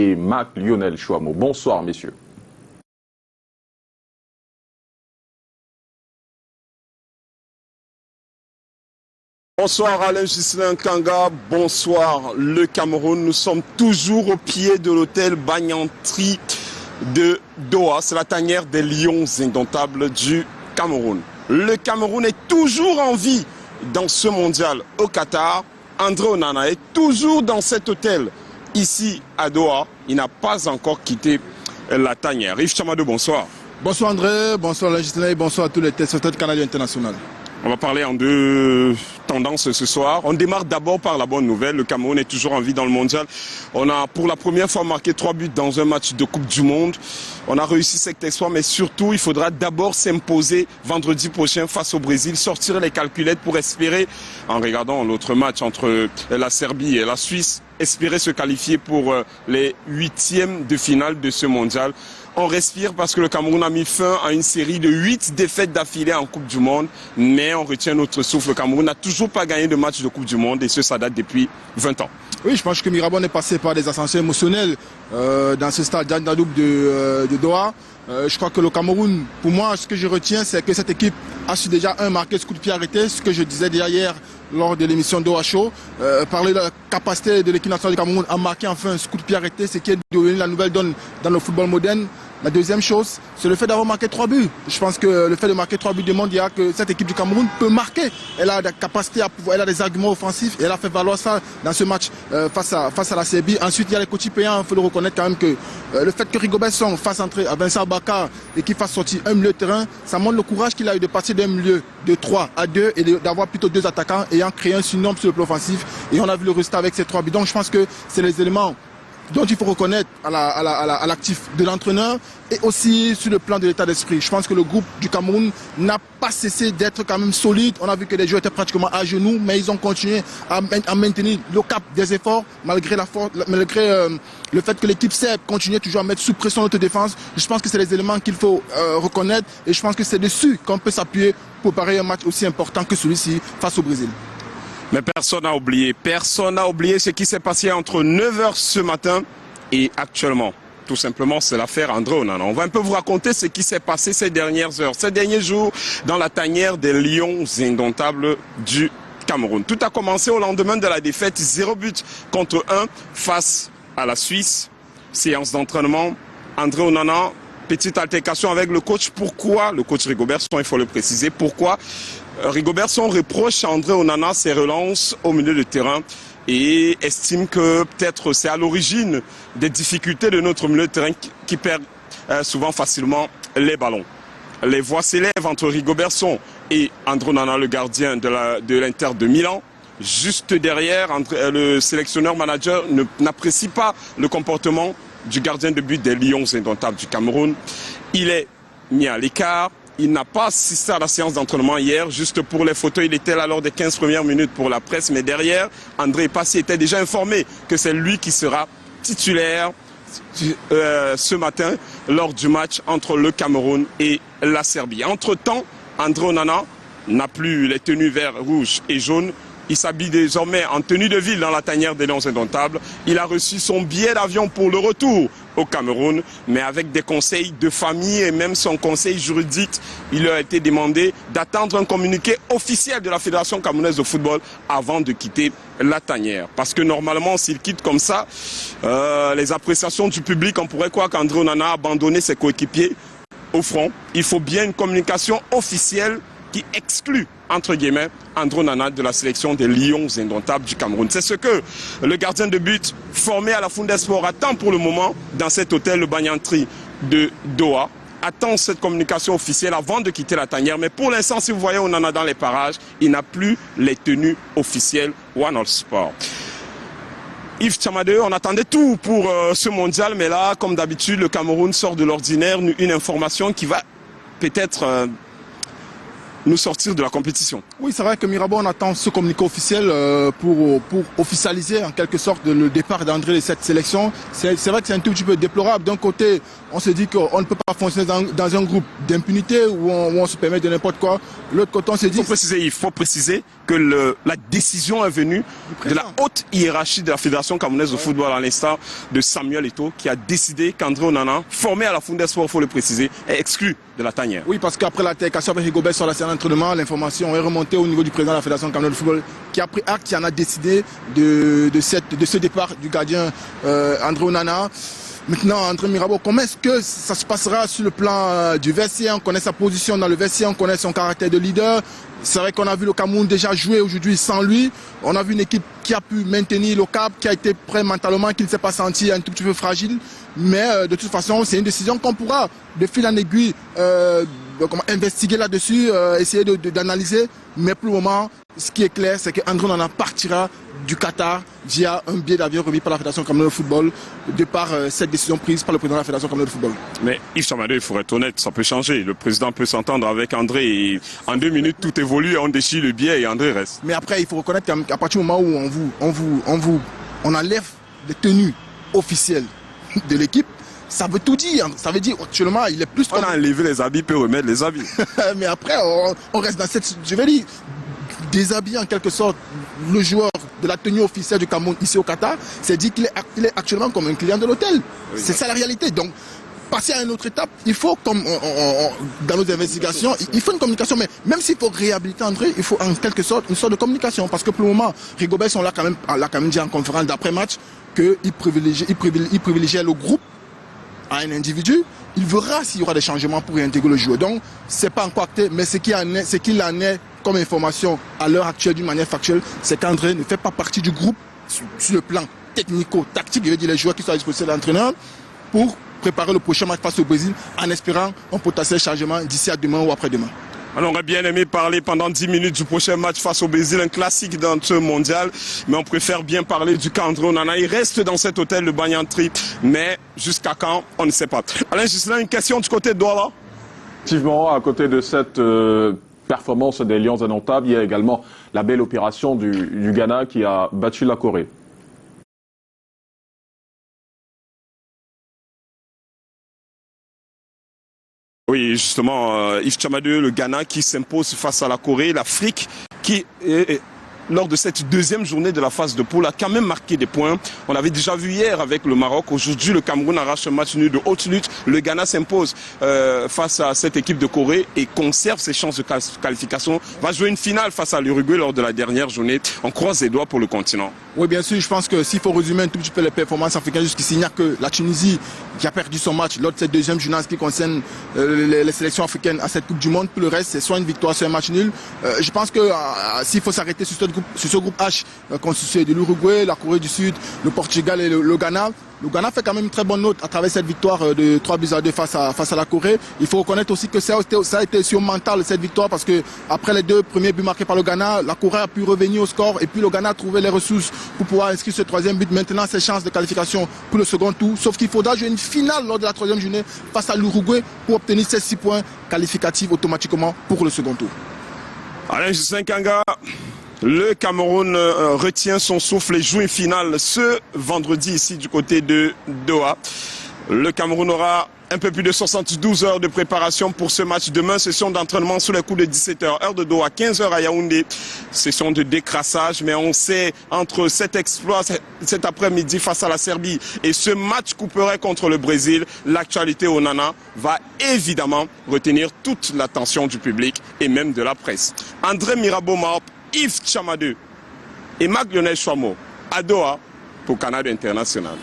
et Marc Lionel Chouamau. Bonsoir, messieurs. Bonsoir Alain Ghislain Kanga, bonsoir le Cameroun. Nous sommes toujours au pied de l'hôtel Banyantri de Doha. C'est la tanière des lions indomptables du Cameroun. Le Cameroun est toujours en vie dans ce mondial au Qatar. André Onana est toujours dans cet hôtel ici à Doha. Il n'a pas encore quitté la tanière. Yves Chamadou, bonsoir. Bonsoir André, bonsoir Alain Ghislain et bonsoir à tous les téléspectateurs canadiens internationaux. On va parler en deux tendances ce soir. On démarre d'abord par la bonne nouvelle. Le Cameroun est toujours en vie dans le mondial. On a pour la première fois marqué 3 buts dans un match de Coupe du Monde. On a réussi cet exploit, mais surtout, il faudra d'abord s'imposer vendredi prochain face au Brésil, sortir les calculettes pour espérer, en regardant l'autre match entre la Serbie et la Suisse, espérer se qualifier pour les 8e de finale de ce mondial. On respire parce que le Cameroun a mis fin à une série de 8 défaites d'affilée en Coupe du Monde, mais on retient notre souffle. Le Cameroun n'a toujours pas gagné de match de Coupe du Monde et ça date depuis 20 ans. Oui, je pense que Mirabon est passé par des ascensions émotionnelles dans ce stade d'Andadoub de Doha. Je crois que le Cameroun, pour moi, ce que je retiens, c'est que cette équipe a su déjà marquer ce coup de pied arrêté, ce que je disais déjà hier lors de l'émission Doha Show, parler de la capacité de l'équipe nationale du Cameroun à marquer enfin ce coup de pied arrêté, c'est qui est devenu la nouvelle donne dans le football moderne. La deuxième chose, c'est le fait d'avoir marqué 3 buts. Je pense que le fait de marquer 3 buts démontre que cette équipe du Cameroun peut marquer. Elle a la capacité à pouvoir, elle a des arguments offensifs et elle a fait valoir ça dans ce match face à la Serbie. Ensuite, il y a les coachs payants. Il faut le reconnaître quand même que le fait que Rigobert Song fasse entrer à Vincent Bakar et qu'il fasse sortir un milieu de terrain, ça montre le courage qu'il a eu de passer d'un milieu de 3 à 2 et d'avoir plutôt 2 attaquants ayant créé un surnombre sur le plan offensif. Et on a vu le résultat avec ces 3 buts. Donc je pense que c'est les éléments dont il faut reconnaître à l'actif de l'entraîneur et aussi sur le plan de l'état d'esprit. Je pense que le groupe du Cameroun n'a pas cessé d'être quand même solide. On a vu que les joueurs étaient pratiquement à genoux, mais ils ont continué à maintenir le cap des efforts malgré le fait que l'équipe serbe continuait toujours à mettre sous pression notre défense. Je pense que c'est les éléments qu'il faut reconnaître et je pense que c'est dessus qu'on peut s'appuyer pour parer un match aussi important que celui-ci face au Brésil. Mais personne n'a oublié ce qui s'est passé entre 9h ce matin et actuellement. Tout simplement, c'est l'affaire André Onana. On va un peu vous raconter ce qui s'est passé ces dernières heures, ces derniers jours dans la tanière des lions indomptables du Cameroun. Tout a commencé au lendemain de la défaite 0 but contre 1 face à la Suisse. Séance d'entraînement, André Onana, petite altercation avec le coach. Pourquoi? Le coach Rigobert Song, il faut le préciser. Pourquoi? Rigobert Song reproche à André Onana ses relances au milieu de terrain et estime que peut-être c'est à l'origine des difficultés de notre milieu de terrain qui perd souvent facilement les ballons. Les voix s'élèvent entre Rigobert Song et André Onana, le gardien de l'Inter de Milan. Juste derrière, le sélectionneur-manager n'apprécie pas le comportement du gardien de but des Lions indomptables du Cameroun. Il est mis à l'écart. Il n'a pas assisté à la séance d'entraînement hier, juste pour les photos. Il était là lors des 15 premières minutes pour la presse. Mais derrière, André Passy était déjà informé que c'est lui qui sera titulaire ce matin lors du match entre le Cameroun et la Serbie. Entre-temps, André Onana n'a plus les tenues vert, rouge et jaune. Il s'habille désormais en tenue de ville dans la tanière des Lions indomptables. Il a reçu son billet d'avion pour le retour au Cameroun, mais avec des conseils de famille et même son conseil juridique, il leur a été demandé d'attendre un communiqué officiel de la Fédération camerounaise de football avant de quitter la tanière. Parce que normalement, s'il quitte comme ça, les appréciations du public, on pourrait croire qu'André Onana a abandonné ses coéquipiers au front. Il faut bien une communication officielle qui exclut, entre guillemets, André Onana de la sélection des Lions indomptables du Cameroun. C'est ce que le gardien de but formé à la Fundesport attend pour le moment dans cet hôtel, le Banyantri de Doha. Attend cette communication officielle avant de quitter la tanière. Mais pour l'instant, si vous voyez Onana dans les parages, il n'a plus les tenues officielles One All Sport. Yves Chamadou, on attendait tout pour ce mondial, mais là, comme d'habitude, le Cameroun sort de l'ordinaire, une information qui va peut-être nous sortir de la compétition. Oui, c'est vrai que Mirabeau, on attend ce communiqué officiel pour officialiser en quelque sorte le départ d'André de cette sélection. C'est vrai que c'est un tout petit peu déplorable. D'un côté, on se dit qu'on ne peut pas fonctionner dans un groupe d'impunité où on se permet de n'importe quoi. L'autre côté, on se dit... Il faut préciser que la décision est venue de la haute hiérarchie de la Fédération camerounaise de football, à l'instar de Samuel Eto'o, qui a décidé qu'André Onana, formé à la Fundesport, il faut le préciser, est exclu de la tanière. Oui, parce qu'après l'altercation avec Rigobert sur la séance d'entraînement, l'information est remontée au niveau du président de la Fédération camerounaise de football, qui a pris acte, qui en a décidé de ce départ du gardien André Onana. Maintenant, André Mirabeau, comment est-ce que ça se passera sur le plan du vestiaire? On connaît sa position dans le vestiaire, on connaît son caractère de leader. C'est vrai qu'on a vu le Cameroun déjà jouer aujourd'hui sans lui. On a vu une équipe qui a pu maintenir le cap, qui a été prêt mentalement, qui ne s'est pas senti un tout petit peu fragile. Mais de toute façon, c'est une décision qu'on pourra, de fil en aiguille, investiguer là-dessus, essayer d'analyser. Mais pour le moment, ce qui est clair, c'est qu'André Onana partira du Qatar via un billet d'avion remis par la Fédération camerounaise de football, de par cette décision prise par le président de la Fédération camerounaise de football. Mais Yves Chamadou, il faut être honnête, ça peut changer. Le président peut s'entendre avec André et en 2 minutes, tout évolue, on déchire le billet et André reste. Mais après, il faut reconnaître qu'à partir du moment où on enlève les tenues officielles de l'équipe, ça veut tout dire. Ça veut dire actuellement, il est plus... On a enlevé les habits, peut remettre les habits. Mais après, on reste dans cette... Je vais dire, déshabiller en quelque sorte le joueur de la tenue officielle du Cameroun ici au Qatar, c'est dit qu'il est actuellement comme un client de l'hôtel. Oui, c'est ça la réalité. Donc, passer à une autre étape, il faut, comme dans nos investigations, il faut une communication. Mais même s'il faut réhabiliter André, il faut en quelque sorte une sorte de communication. Parce que pour le moment, Rigobert l'a quand même dit en conférence d'après-match qu'il privilégiait le groupe à un individu. Il verra s'il y aura des changements pour réintégrer le joueur. Donc, c'est pas encore acté, mais ce qu'il en est comme information à l'heure actuelle d'une manière factuelle, c'est qu'André ne fait pas partie du groupe sur le plan technico-tactique. Je veux dire les joueurs qui sont à disposition de l'entraîneur pour préparer le prochain match face au Brésil en espérant un potentiel changement d'ici à demain ou après-demain. On aurait bien aimé parler pendant 10 minutes du prochain match face au Brésil, un classique dans ce mondial, mais on préfère bien parler du cas André Onana. Il reste dans cet hôtel de Banyantri, mais jusqu'à quand, on ne sait pas. Alain Gislain, une question du côté de Douala? Effectivement, à côté de cette performance des Lions indomptables, il y a également la belle opération du Ghana qui a battu la Corée. Oui, justement, Yves Chamadou, le Ghana qui s'impose face à la Corée, l'Afrique qui, lors de cette deuxième journée de la phase de poule, a quand même marqué des points. On l'avait déjà vu hier avec le Maroc. Aujourd'hui, le Cameroun arrache un match nul de haute lutte. Le Ghana s'impose face à cette équipe de Corée et conserve ses chances de qualification. Va jouer une finale face à l'Uruguay lors de la dernière journée. On croise les doigts pour le continent. Oui, bien sûr. Je pense que s'il faut résumer un tout petit peu les performances africaines jusqu'ici, il n'y a que la Tunisie qui a perdu son match lors de cette deuxième journée qui concerne les sélections africaines à cette Coupe du Monde. Tout le reste, c'est soit une victoire, soit un match nul. Je pense que s'il faut s'arrêter sur ce groupe H constitué de l'Uruguay, la Corée du Sud, le Portugal et le Ghana, le Ghana fait quand même une très bonne note à travers cette victoire de 3-2 face à la Corée. Il faut reconnaître aussi que ça a été sur mental cette victoire parce que après les 2 premiers buts marqués par le Ghana, la Corée a pu revenir au score et puis le Ghana a trouvé les ressources pour pouvoir inscrire ce 3e but. Maintenant, ses chances de qualification pour le second tour. Sauf qu'il faudra jouer une finale lors de la 3e journée face à l'Uruguay pour obtenir ces 6 points qualificatifs automatiquement pour le second tour. Alain Gislain Kanga, le Cameroun retient son souffle et joue une finale ce vendredi ici du côté de Doha. Le Cameroun aura un peu plus de 72 heures de préparation pour ce match. Demain, session d'entraînement sous les coups de 17h, heure de Doha, 15h à Yaoundé. Session de décrassage, mais on sait entre cet exploit cet après-midi face à la Serbie et ce match couperait contre le Brésil, l'actualité Onana va évidemment retenir toute l'attention du public et même de la presse. André Mirabeau, Yves Chamadou et Marc-Lionel Chouamau à Doha pour Canal International.